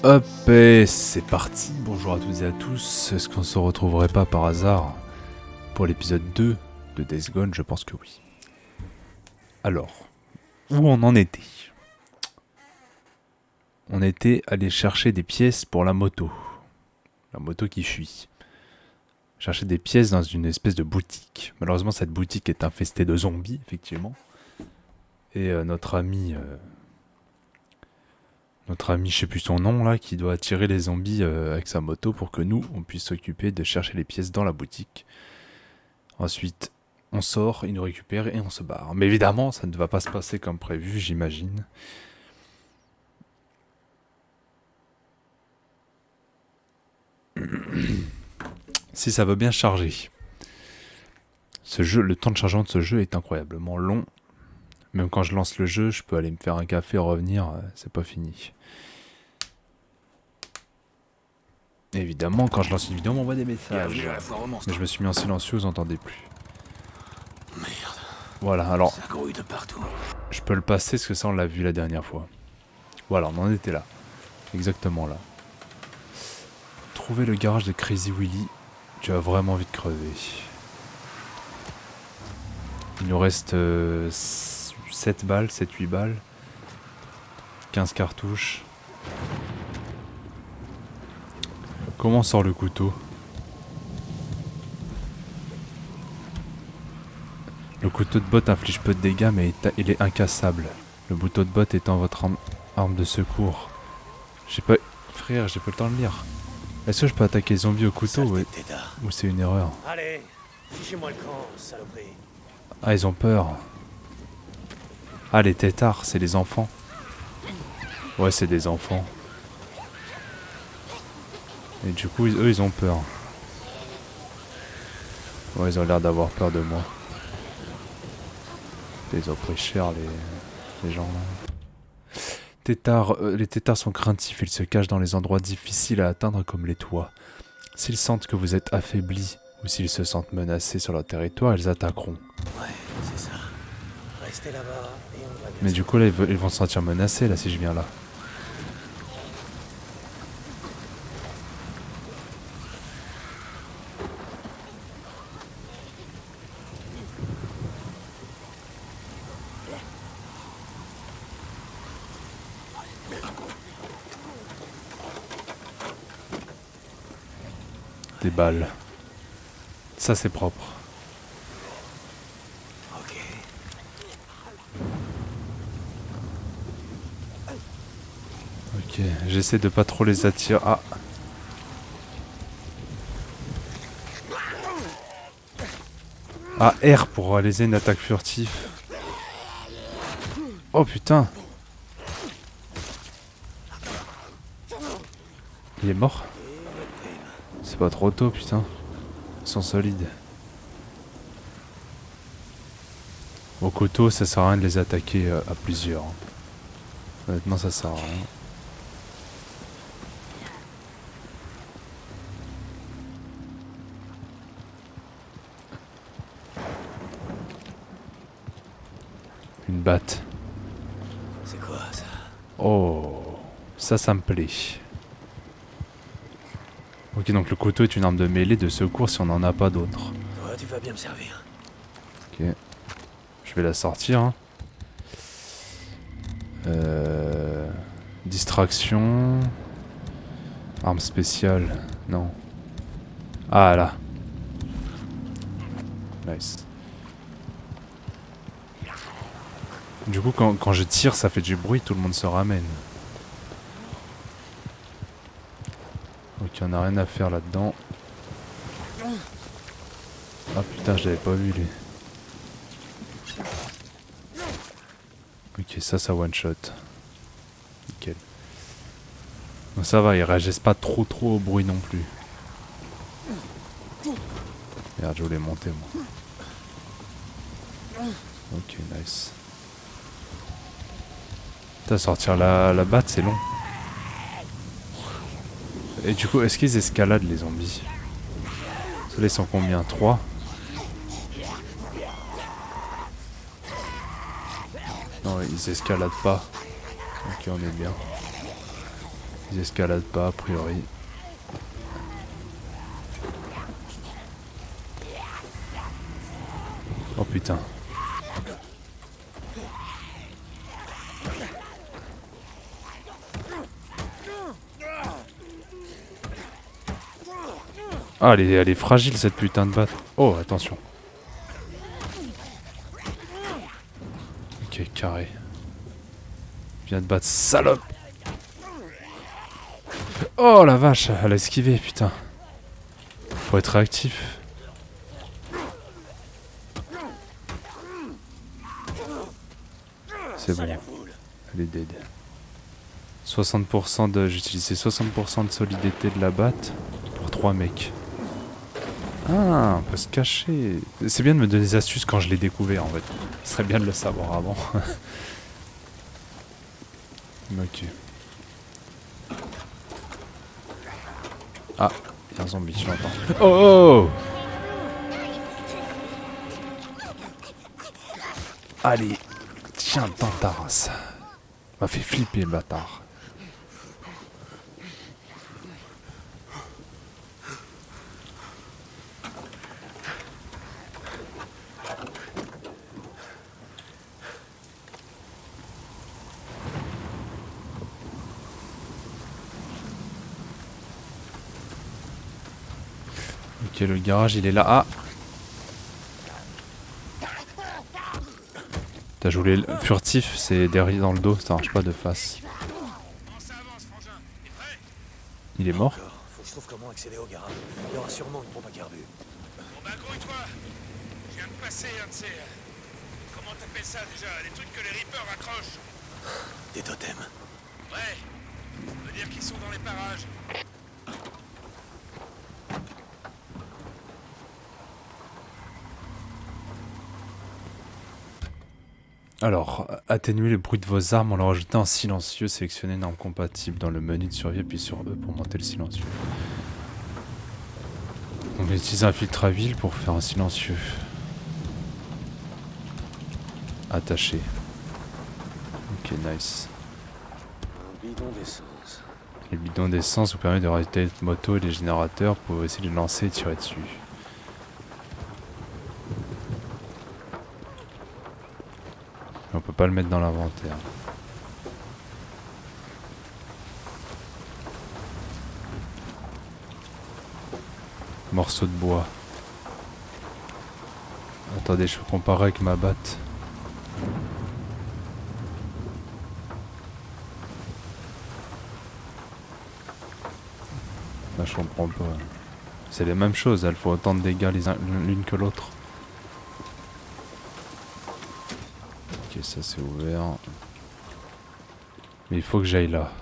Hop, et c'est parti. Bonjour à toutes et à tous. Est-ce qu'on se retrouverait pas par hasard pour l'épisode 2 de Days Gone? Je pense que oui. Alors, où on en était? On était allé chercher des pièces pour la moto. La moto qui fuit. Chercher des pièces dans une espèce de boutique. Malheureusement, cette boutique est infestée de zombies, effectivement. Et notre ami, je sais plus son nom là, qui doit attirer les zombies avec sa moto pour que nous, on puisse s'occuper de chercher les pièces dans la boutique. Ensuite, on sort, il nous récupère et on se barre. Mais évidemment, ça ne va pas se passer comme prévu, j'imagine. Si ça veut bien charger. Ce jeu, le temps de chargement de ce jeu est incroyablement long. Même quand je lance le jeu, je peux aller me faire un café et revenir, c'est pas fini. Et évidemment, quand je lance une vidéo, on m'envoie des messages. Mais je me suis mis en silencieux, vous entendez plus. Merde. Voilà, alors, Ça grouille de partout. je peux le passer parce que ça on l'a vu la dernière fois. Voilà, on en était là. Exactement là. Trouver le garage de Crazy Willy. Tu as vraiment envie de crever. Il nous reste 7 balles, 7-8 balles. 15 cartouches. Comment on sort le couteau? Le couteau de botte inflige peu de dégâts mais il est incassable. Le couteau de botte étant votre arme de secours. J'ai pas... Frère, j'ai pas le temps de lire. Est-ce que je peux attaquer les zombies au couteau ou c'est une erreur? Allez, fichez-moi le camp, saloperie. Ah, ils ont peur. Ah, les têtards, c'est les enfants. Ouais, c'est des enfants. Et du coup, eux, ils ont peur. Ouais, ils ont l'air d'avoir peur de moi. Ils ont pris cher, les gens là. Les têtards sont craintifs, ils se cachent dans les endroits difficiles à atteindre comme les toits. S'ils sentent que vous êtes affaibli ou s'ils se sentent menacés sur leur territoire, ils attaqueront. Ouais, c'est ça. Restez là-bas et on va bien. Mais du coup là, ils vont se sentir menacés là si je viens là. Des balles. Ça c'est propre. Ok. Ok, j'essaie de pas trop les attirer. Ah. Ah, R pour réaliser une attaque furtive. Oh putain. Il est mort? C'est pas trop tôt, putain. Ils sont solides. Au couteau, ça sert à rien de les attaquer à plusieurs. Honnêtement, ça sert à rien. Une batte. C'est quoi ça? Oh, ça me plaît. Ok, donc le couteau est une arme de mêlée de secours si on n'en a pas d'autres. Toi, tu vas bien me servir. Ok. Je vais la sortir. Hein. Distraction. Arme spéciale. Non. Ah là. Nice. Du coup, quand je tire, ça fait du bruit, tout le monde se ramène. Ok, on a rien à faire là-dedans. Ah putain, je l'avais pas vu lui. Ok, ça one shot. Nickel. Donc ça va, ils réagissent pas trop au bruit non plus. Merde, je voulais monter moi. Ok, nice. Putain, sortir la batte, c'est long. Et du coup, est-ce qu'ils escaladent les zombies? Ceux-là, ils sont combien? 3? Non, ils escaladent pas. Ok, on est bien. Ils escaladent pas a priori. Oh putain. Ah, elle est fragile cette putain de batte. Oh, attention. Ok, carré. Viens de battre, salope. Oh la vache, elle a esquivé, putain. Faut être réactif. C'est bon. Elle est dead. 60% de... J'ai utilisé 60% de solidité de la batte pour 3 mecs. Ah, on peut se cacher. C'est bien de me donner des astuces quand je l'ai découvert en fait. Ce serait bien de le savoir avant. Ok. Ah, il y a un zombie, je l'entends. Oh, oh. Allez, tiens dans ta race. M'a fait flipper le bâtard. Ok, le garage il est là. Ah, t'as joué le furtif, c'est derrière dans le dos, ça marche pas de face. Il est mort? Encore. Faut que je trouve comment accéder au garage. Il y aura sûrement une pompe à carburant. Bon bah grouille-toi. Je viens de passer un de ces... Comment t'appelles ça déjà? Les trucs que les Reapers accrochent. Des totems. Ouais. Ça veut dire qu'ils sont dans les parages. Alors, atténuer le bruit de vos armes en le rajoutant en silencieux, sélectionnez une arme compatible dans le menu de survie, puis sur E pour monter le silencieux. On va utiliser un filtre à huile pour faire un silencieux. Attaché. Ok, nice. Un bidon d'essence. Les bidons d'essence vous permettent de rajouter les motos et les générateurs pour essayer de les lancer et tirer dessus. On peut pas le mettre dans l'inventaire. Morceau de bois. Attendez, je peux comparer avec ma batte. Là, je comprends pas. C'est les mêmes choses, elles font autant de dégâts l'une que l'autre. Ok, ça c'est ouvert. Mais il faut que j'aille là.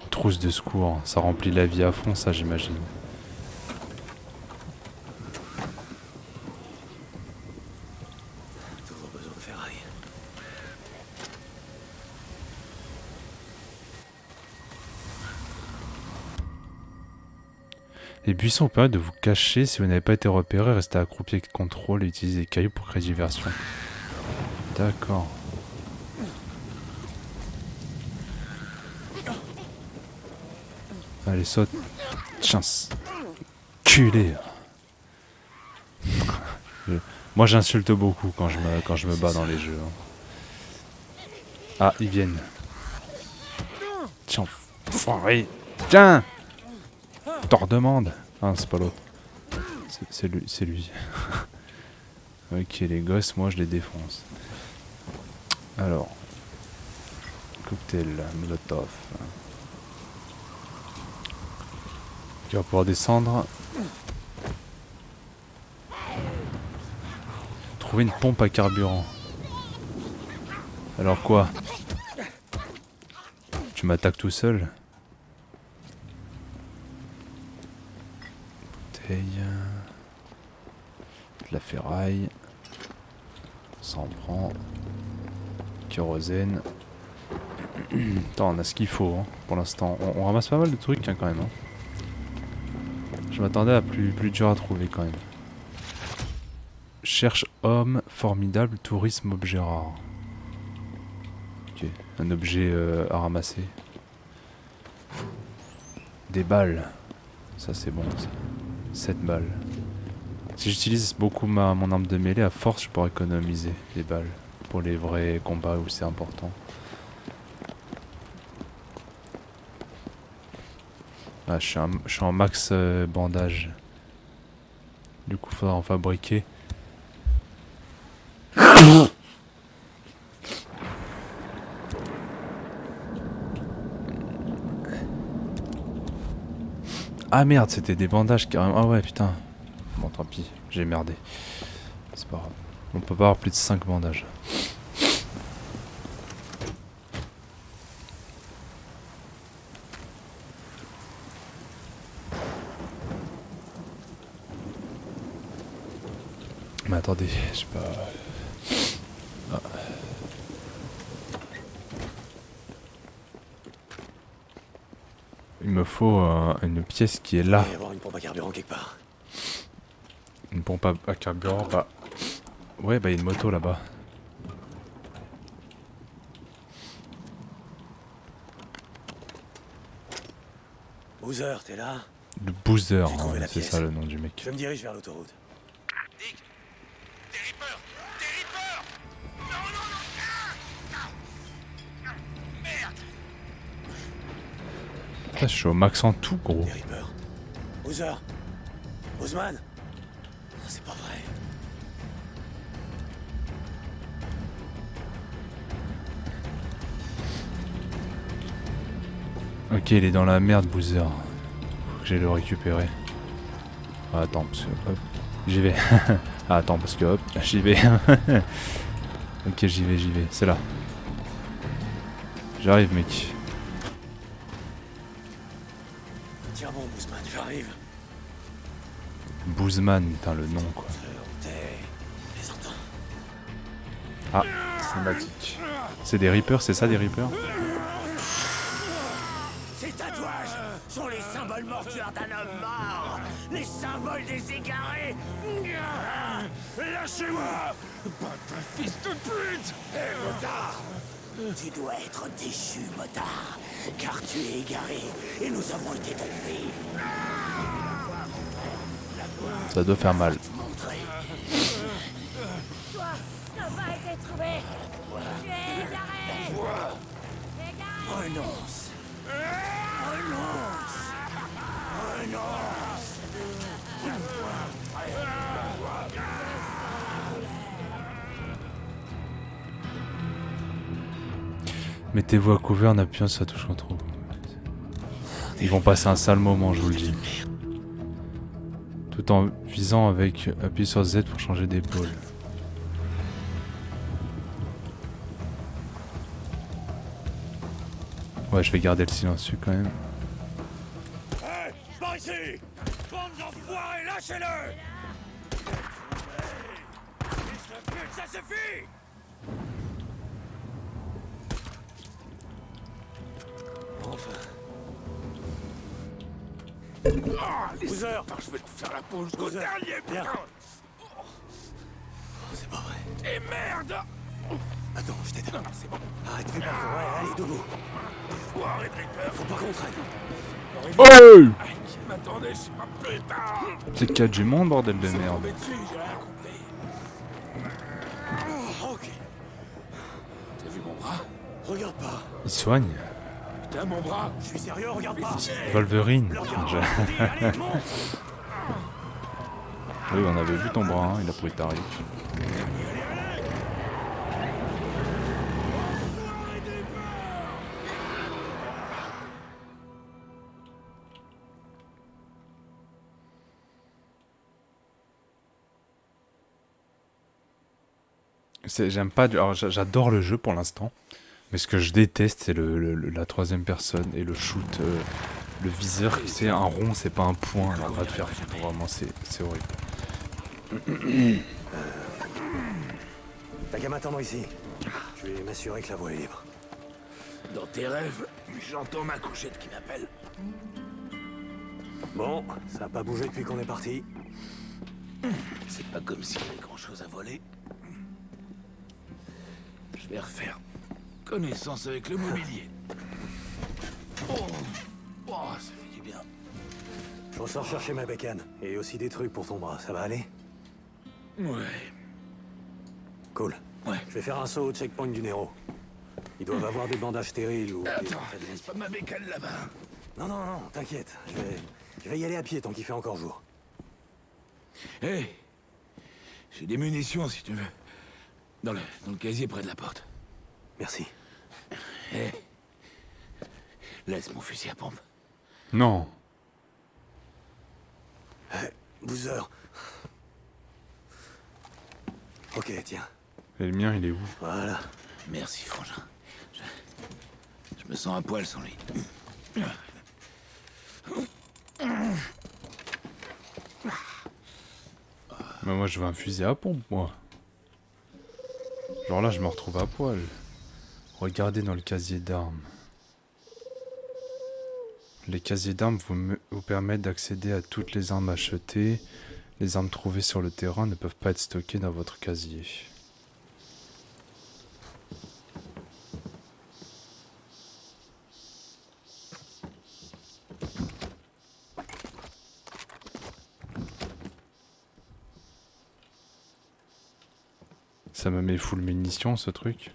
Trousse de secours, ça remplit la vie à fond, ça j'imagine. Toujours besoin de ferraille. Les buissons permettent de vous cacher si vous n'avez pas été repéré, restez accroupi avec contrôle et utilisez des cailloux pour créer diversion. D'accord. Allez, saute. Chance. Culé. Moi j'insulte beaucoup quand je me bats dans les jeux. Ah, ils viennent. Tiens, enfoiré. Tiens. T'en redemande. Ah, c'est pas l'autre. C'est lui. C'est lui. Ok, les gosses, moi je les défonce. Alors. Cocktail, Molotov. Tu vas pouvoir descendre. Trouver une pompe à carburant. Alors quoi? Tu m'attaques tout seul? Bouteille. De la ferraille. Ça en prend. Kérosène. Attends, on a ce qu'il faut hein, pour l'instant. On ramasse pas mal de trucs hein, quand même. Hein. Je m'attendais à plus dur à trouver quand même. Cherche homme, formidable, tourisme, objet rare. Ok, un objet à ramasser. Des balles. Ça c'est bon ça. 7 balles. Si j'utilise beaucoup mon arme de mêlée, à force je pourrais économiser des balles. Pour les vrais combats où c'est important. Ah, je suis en max bandage. Du coup faudra en fabriquer. Ah merde, c'était des bandages carrément. Ah ouais, putain. Bon, tant pis, j'ai merdé. C'est pas grave. On peut pas avoir plus de 5 bandages. Mais attendez, je sais pas. Ah. Il me faut une pièce qui est là. Il va y avoir une pompe à carburant quelque part. Une pompe à carburant, bah. Ouais, bah il y a une moto là-bas. Boozer, t'es là? Le Boozer, J'ai trouvé hein, la c'est pièce. ça le nom du mec. Je me dirige vers l'autoroute. Dick, des Reapers! Des Reapers! Non, non, non! Ah! Merde! Putain, je suis au max en tout, gros. Des Reapers. Boozer! Ousmane! C'est pas vrai. Ok, il est dans la merde, Boozer. Faut que j'aille le récupérer. Ah, attends, parce que hop, j'y vais. Ah, attends, parce que hop, j'y vais. Ok, j'y vais, c'est là. J'arrive, mec. Tiens bon, Ousmane, j'arrive. Boozman, putain, le nom, quoi. Les entends. Ah, sympathique. C'est des Reapers, c'est ça, des Reapers? Ces tatouages sont les symboles mortuaires d'un homme mort. Les symboles des égarés. Lâchez-moi! Pas fils de pute! Hé, motard! Tu dois être déchu, motard, car tu es égaré et nous avons été trompés. Ça doit faire mal. Montrer. Toi, n'a pas été trouvé. Tu es égaré. Égaré. Renonce. Renonce. Renonce. Mettez-vous à couvert en appuyant sur la touche contrôle. Ils vont passer un sale moment, je vous le dis. Tout en visant avec appuyez sur Z pour changer d'épaule. Ouais, je vais garder le silencieux quand même. Hé! Par ici! Bande d'enfoirés, lâchez-le! Fils de pute, ça suffit! Enfin. Boozer! Je vais te faire la peau jusqu'au Boozer, dernier, viens. putain! C'est pas vrai. Et merde! Attends, je t'aide. Non, non, c'est bon. Arrête, fais pas. Ouais, allez, debout. Foiré de Reaper! Faut pas qu'on traîne. Oh! Qui m'attendait, je sais pas, putain! C'est qu'il y a du monde, bordel de merde. Tombé dessus, j'ai rien compris. Ok. T'as vu mon bras? Regarde pas. Il soigne. Putain, mon bras! Je suis sérieux, regarde pas. Wolverine. Regarde Je- pas. Allez, monte. Oui, on avait vu ton bras, hein, il a pris tarif. J'aime pas. Alors, j'adore le jeu pour l'instant. Mais ce que je déteste, c'est la troisième personne et le shoot. Le viseur, c'est un rond, c'est pas un point. Alors, va te faire foutre, vraiment, c'est horrible. T'as qu'à m'attendre ici. Je vais m'assurer que la voie est libre. Dans tes rêves, j'entends ma couchette qui m'appelle. Bon, ça a pas bougé depuis qu'on est parti. C'est pas comme s'il y avait grand-chose à voler. Je vais refaire connaissance avec le mobilier. Oh, ça fait du bien. Je ressors chercher ma bécane. Et aussi des trucs pour ton bras, ça va aller? Ouais. Cool. Ouais. Je vais faire un saut au checkpoint du Nero. Ils doivent avoir des bandages stériles ou... Attends, laisse pas ma bécane là-bas. Non, t'inquiète. Je vais y aller à pied tant qu'il fait encore jour. Hé, j'ai des munitions si tu veux. Dans le casier près de la porte. Merci. Hé, laisse mon fusil à pompe. Non. Boozer. Ok, tiens. Et le mien, il est où? Voilà. Merci, frangin. Je me sens à poil sans lui. Mais moi, je veux un fusil à pompe, moi. Genre là, je me retrouve à poil. Regardez dans le casier d'armes. Les casiers d'armes vous permettent d'accéder à toutes les armes achetées. Les armes trouvées sur le terrain ne peuvent pas être stockées dans votre casier. Ça me met full munitions, ce truc.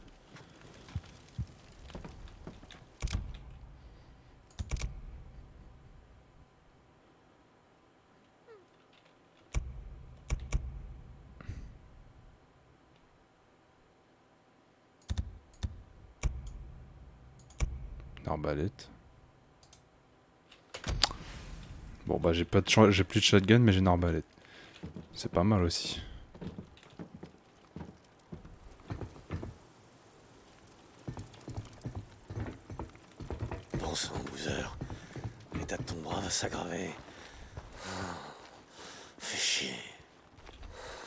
Arbalète. Bon bah j'ai pas de j'ai plus de shotgun mais j'ai une arbalète. C'est pas mal aussi. Bon sang, Boozer. L'état de ton bras va s'aggraver. Fais chier.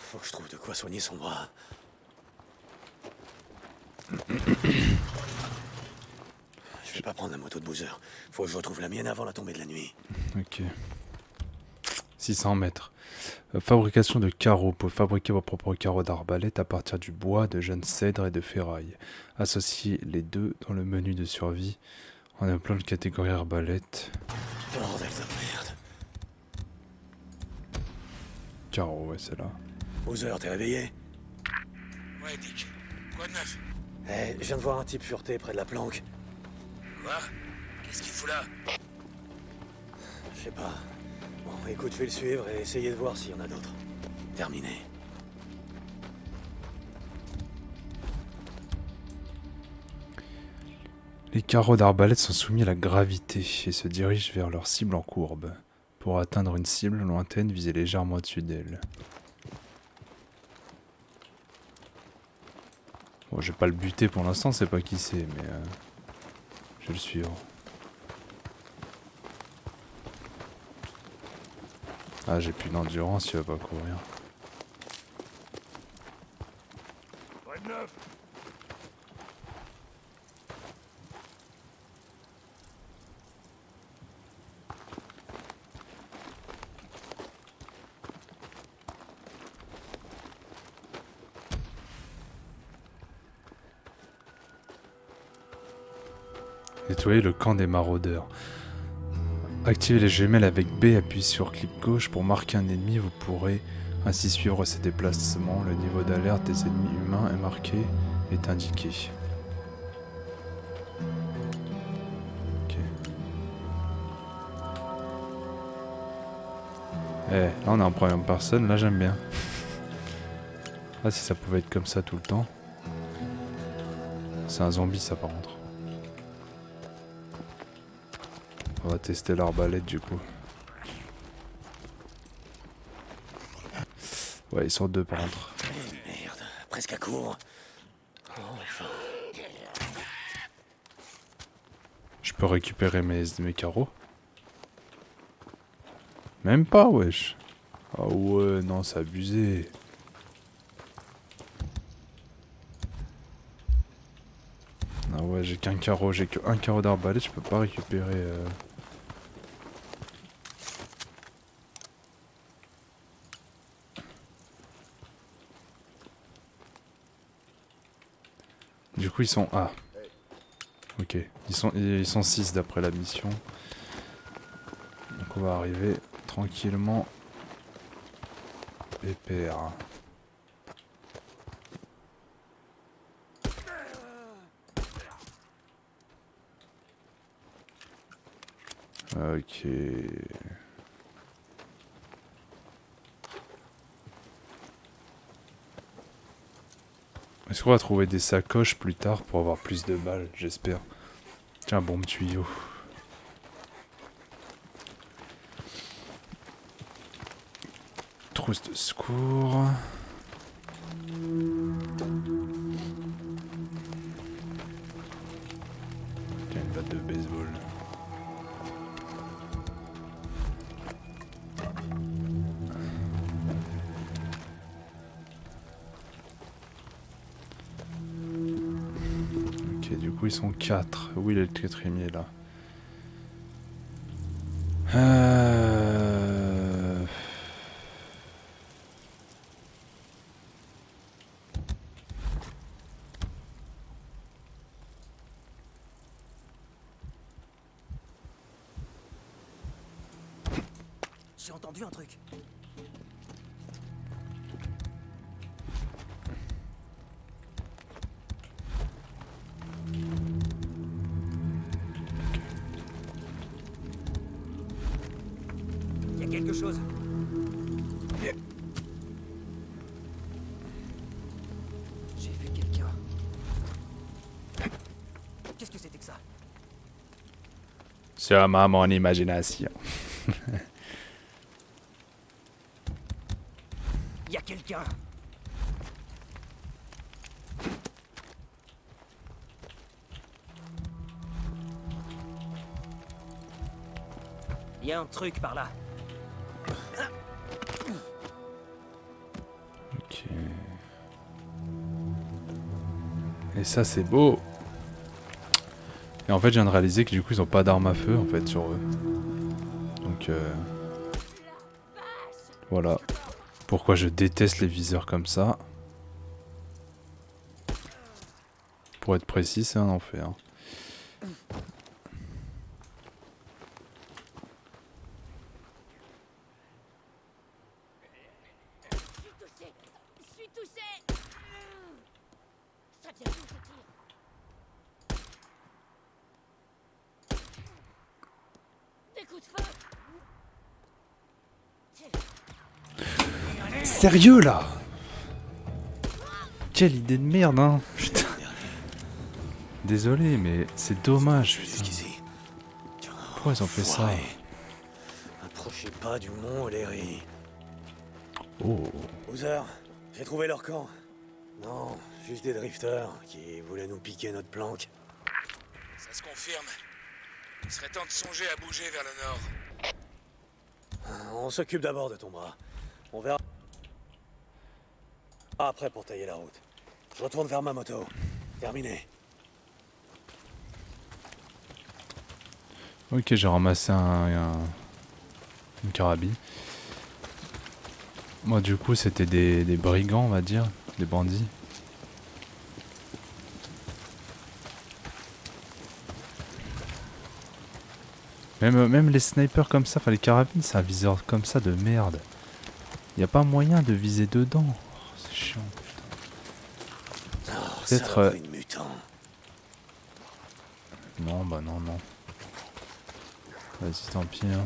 Faut que je trouve de quoi soigner son bras. Je vais pas prendre la moto de Boozer. Faut que je retrouve la mienne avant la tombée de la nuit. Ok. 600 mètres. Fabrication de carreaux. Pour fabriquer vos propres carreaux d'arbalète à partir du bois, de jeunes cèdres et de ferraille. Associez les deux dans le menu de survie. On a plein de catégories arbalète. Bordel de merde. Carreaux, ouais, c'est là. Boozer, t'es réveillé? Ouais, Dick. Quoi de neuf? Eh, je viens de voir un type fureté près de la planque. Quoi? Qu'est-ce qu'il fout là? Je sais pas. Bon, écoute, je vais le suivre et essayer de voir s'il y en a d'autres. Terminé. Les carreaux d'arbalète sont soumis à la gravité et se dirigent vers leur cible en courbe. Pour atteindre une cible lointaine, visez légèrement au-dessus d'elle. Bon, je vais pas le buter pour l'instant, c'est pas qui c'est, mais je vais le suivre. Ah, j'ai plus d'endurance, il va pas courir. Quoi de neuf? Nettoyez le camp des maraudeurs. Activez les jumelles avec B, appuyez sur clic gauche pour marquer un ennemi, vous pourrez ainsi suivre ses déplacements. Le niveau d'alerte des ennemis humains est marqué, est indiqué. Ok. Eh, là on est en première personne, là j'aime bien. Ah, si ça pouvait être comme ça tout le temps. C'est un zombie ça par contre. On va tester l'arbalète du coup. Ouais, ils sont deux par contre. Merde, presque à court. Je peux récupérer mes carreaux? Même pas, wesh. Ah ouais, non, c'est abusé. Ah ouais, j'ai qu'un carreau, j'ai qu'un carreau d'arbalète, je peux pas récupérer. Du coup, ils sont... Ah. Ok. Ils sont 6 d'après la mission. Donc on va arriver tranquillement. Pépère. Ok. Est-ce qu'on va trouver des sacoches plus tard pour avoir plus de balles, j'espère. Tiens, bombe tuyau. Trousse de secours. Tiens, une batte de baseball. Ok, du coup ils sont 4. Où il est le quatrième là? J'ai entendu un truc. Il y a quelque chose. J'ai vu quelqu'un. Qu'est-ce que c'était que ça? Sûrement mon imagination. Il y a quelqu'un. Il y a un truc par là. Ok. Et ça c'est beau. Et en fait je viens de réaliser que du coup ils ont pas d'armes à feu en fait sur eux. Donc voilà. Pourquoi je déteste les viseurs comme ça. Pour être précis, c'est un enfer. Je suis touché. Ça tient tout ce tir. Des coups de feu. Sérieux là? Quelle idée de merde hein. Putain. Désolé mais c'est dommage. Putain. Jusqu'ici. Pourquoi ils ont fait ça? Approchez pas du mont Oléry. Oh. Boozer, j'ai trouvé leur camp. Non, juste des drifters qui voulaient nous piquer notre planque. Ça se confirme. Il serait temps de songer à bouger vers le nord. On s'occupe d'abord de ton bras. On verra après pour tailler la route. Je retourne vers ma moto. Terminé. Ok, j'ai ramassé une carabine. Moi du coup c'était des brigands on va dire, des bandits. Même les snipers comme ça, enfin les carabines c'est un viseur comme ça de merde. Y a pas moyen de viser dedans. Oh, c'est chiant putain. Peut-être... Une mutant. Non bah non. Vas-y tant pis hein.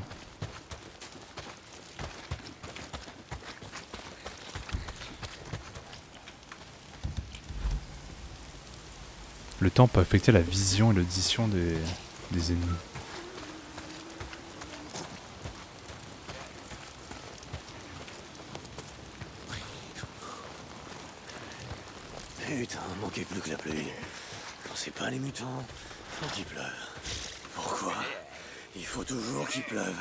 Le temps peut affecter la vision et l'audition des ennemis. Putain, manquait plus que la pluie. Quand c'est pas les mutants, faut qu'il pleuve. Pourquoi? Il faut toujours qu'il pleuve.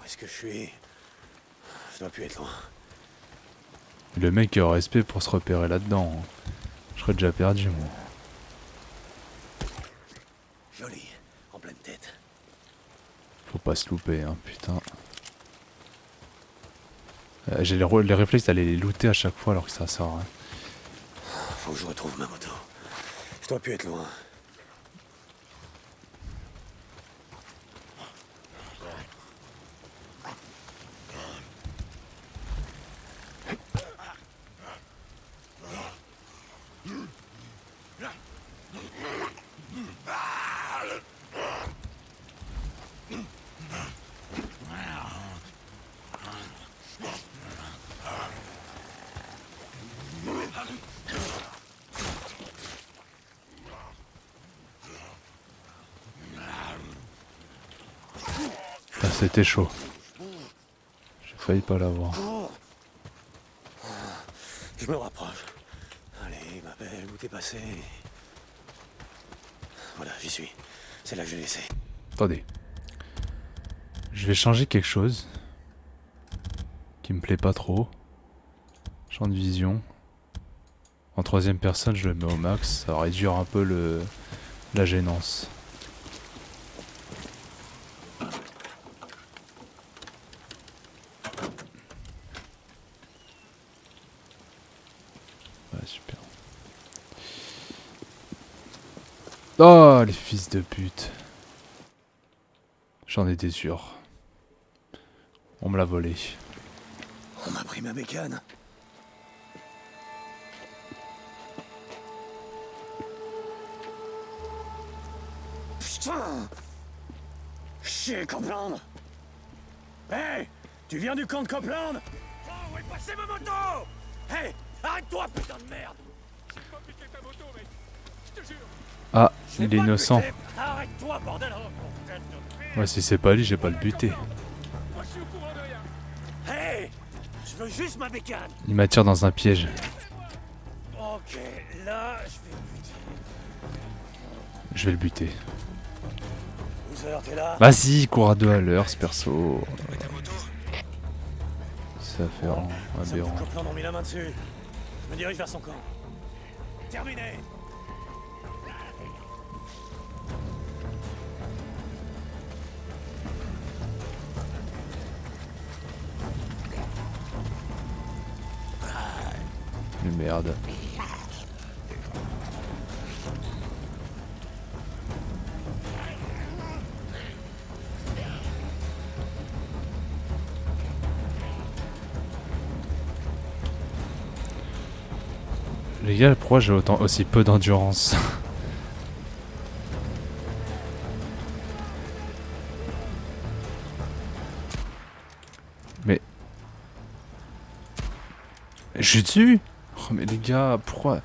Où est-ce que je suis? Je dois plus être loin. Le mec a respect pour se repérer là-dedans. Hein. Je serais déjà perdu, moi. Joli, en pleine tête. Faut pas se louper, hein, putain. J'ai les réflexes d'aller les looter à chaque fois alors que ça sert à rien. Faut que je retrouve ma moto. Je dois plus être loin. Ah, c'était chaud. J'ai failli pas l'avoir. Je me rapproche. Allez, ma belle, où t'es passé? Voilà, j'y suis. C'est là que j'ai laissé. Attendez. Je vais changer quelque chose. Qui me plaît pas trop. Champ de vision. En troisième personne, je le mets au max. Ça va réduire un peu la gênance. Ouais, super. Oh, les fils de pute. J'en étais sûr. On me l'a volé. On m'a pris ma bécane. Putain! Chier, Copeland! Hey! Tu viens du camp de Copeland? Oh, où est passée ma moto? Hey! Arrête-toi, putain de merde! J'ai pas piqué ta moto, mec. Je te jure. Ah, Je vais il est pas te innocent. buter. Arrête-toi, bordel! Oh, tête de merde. Ouais, si c'est pas lui, j'ai pas le buter. Moi, je suis au courant de rien. Hey! Je veux juste ma bécane! Il m'attire dans un piège. Ok, là, je vais le buter. Je vais le buter. Boozer, t'es là? Vas-y, cours à 2 à l'heure, ce perso. Où est ta moto? Ça fait un Ça me aberrant. fout Copeland ont mis la main dessus. Je me dirige vers son camp. Terminé! Mais merde. Les gars, pourquoi j'ai aussi peu d'endurance? Mais... Je suis dessus? Oh mais les gars, pourquoi...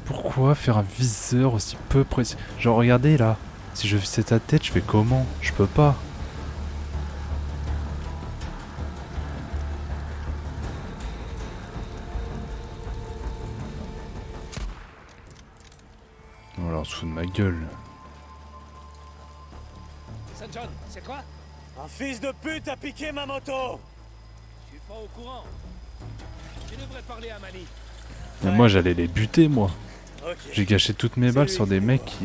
Pourquoi faire un viseur aussi peu précis? Genre regardez là, si je fais ta tête, je fais comment? Je peux pas. Voilà, on se fout de ma gueule. Saint John, c'est quoi? Un fils de pute a piqué ma moto! Je suis pas au courant. Tu devrais parler à Manny. Mais moi j'allais les buter moi. Ok. J'ai gâché toutes mes balles sur des mecs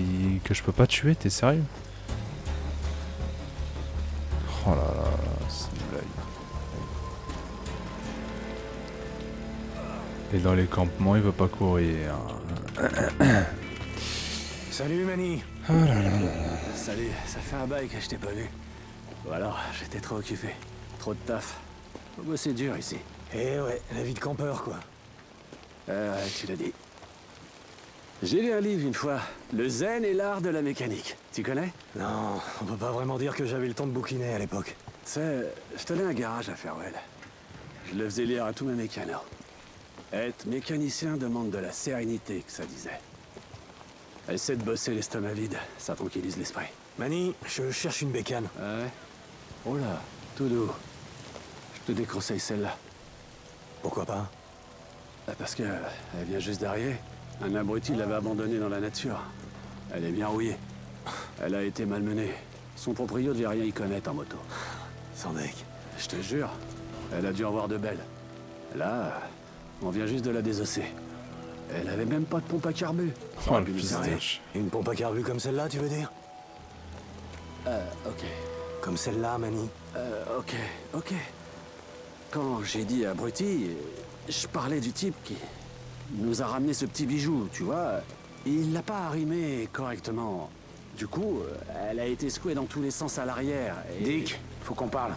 que je peux pas tuer, t'es sérieux? Oh là là là, c'est une blague. Et dans les campements, il veut pas courir. Salut Manny. Oh là là. Salut, ça fait un bail que je t'ai pas vu. Voilà, j'étais trop occupé. Trop de taf. Faut bosser dur ici. Eh ouais, la vie de campeur quoi. Ouais, tu l'as dit. J'ai lu un livre une fois, Le zen et l'art de la mécanique. Tu connais? Non, on peut pas vraiment dire que j'avais le temps de bouquiner à l'époque. Tu sais, je tenais un garage à Farewell. Je le faisais lire à tous mes mécanos. Être mécanicien demande de la sérénité, que ça disait. Essaie de bosser l'estomac vide, ça tranquillise l'esprit. Manny, je cherche une bécane. Ah ouais? Oh là, tout doux. Je te déconseille celle-là. Pourquoi pas? Parce que elle vient juste d'arriver. Un abruti l'avait abandonnée dans la nature. Elle est bien rouillée. Elle a été malmenée. Son proprio devait rien y connaître en moto. Sans deck. Je te jure, elle a dû en voir de belles. Là, on vient juste de la désosser. Elle avait même pas de pompe à carbu. Oh, le pistache. Une pompe à carbu comme celle-là, tu veux dire? Ok. Comme celle-là, Manny. Ok. Quand j'ai dit abruti, je parlais du type qui nous a ramené ce petit bijou, tu vois. Il l'a pas arrimé correctement. Du coup, elle a été secouée dans tous les sens à l'arrière. Et... Dick, faut qu'on parle.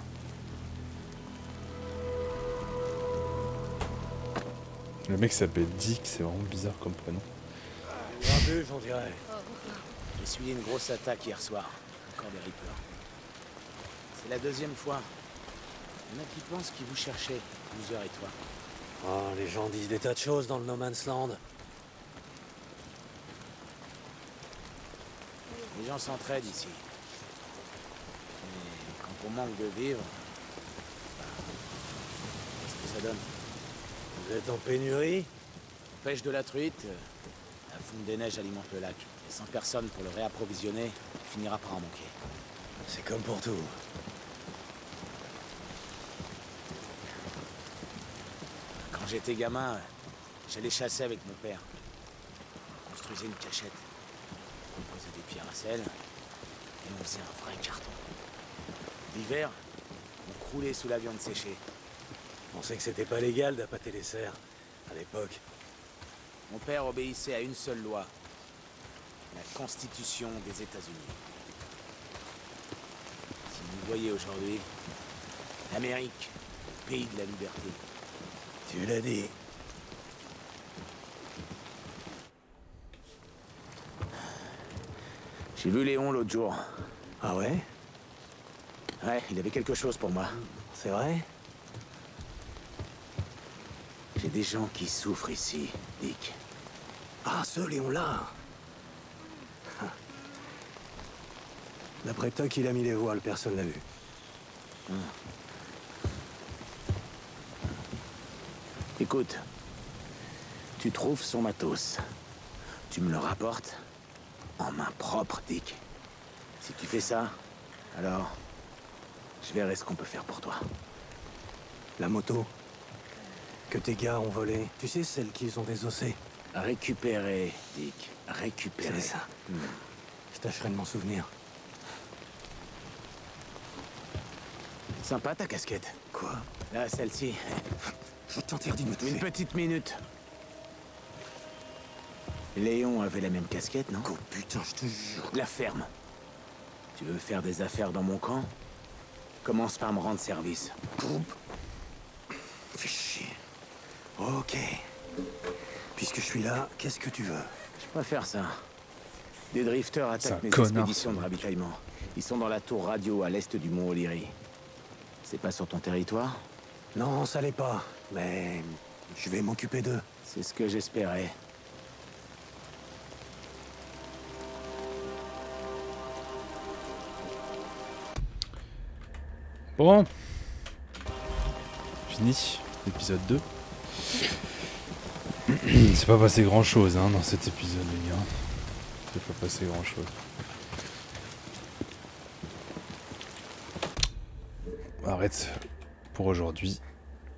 Le mec s'appelle Dick, c'est vraiment bizarre comme prénom. Grabuge, on dirait. J'ai suivi une grosse attaque hier soir. Encore des Reapers. C'est la deuxième fois. Il y en a qui pensent qu'ils vous cherchaient, Boozer et toi. Oh, les gens disent des tas de choses dans le No Man's Land. Les gens s'entraident ici. Mais quand on manque de vivre, qu'est-ce que ça donne? Vous êtes en pénurie? On pêche de la truite, la fonte des neiges alimente le lac. Et sans personne pour le réapprovisionner, il finira par en manquer. C'est comme pour tout. Quand j'étais gamin, j'allais chasser avec mon père. On construisait une cachette. On posait des pierres à sel et on faisait un vrai carton. L'hiver, on croulait sous la viande séchée. On sait que c'était pas légal d'appâter les cerfs à l'époque. Mon père obéissait à une seule loi, la Constitution des États-Unis. Si vous voyez aujourd'hui, l'Amérique, le pays de la liberté. Tu l'as dit. J'ai vu Léon l'autre jour. Ah ouais? Ouais, il avait quelque chose pour moi. C'est vrai? J'ai des gens qui souffrent ici, Dick. Ah, ce Léon-là! D'après Tuck, il a mis les voiles, personne l'a vu. Écoute, tu trouves son matos. Tu me le rapportes en main propre, Dick. Si tu fais ça, alors je verrai ce qu'on peut faire pour toi. La moto que tes gars ont volée, tu sais, celle qu'ils ont désossée. Récupérer, Dick. Récupérer. C'est ça. Je tâcherai de m'en souvenir. Sympa ta casquette. Quoi? Là, celle-ci. Je t'interdis de me toucher. Une petite minute. Léon avait la même casquette, non? Oh putain, je te jure. La ferme. Tu veux faire des affaires dans mon camp? Commence par me rendre service. Fais chier. Ok. Puisque je suis là, qu'est-ce que tu veux? Je préfère ça. Des drifters attaquent mes expéditions de ravitaillement. Ils sont dans la tour radio à l'est du mont O'Leary. C'est pas sur ton territoire? Non, ça l'est pas. Mais je vais m'occuper d'eux. C'est ce que j'espérais. Bon. Fini. Épisode 2. C'est pas passé grand chose hein, dans cet épisode, les gars. C'est pas passé grand chose. Arrête pour aujourd'hui.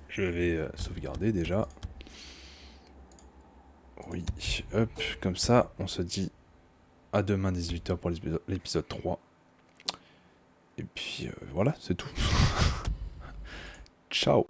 Je vais sauvegarder déjà. Oui, hop, comme ça, on se dit à demain 18h pour l'épisode 3. Et puis voilà, c'est tout. Ciao.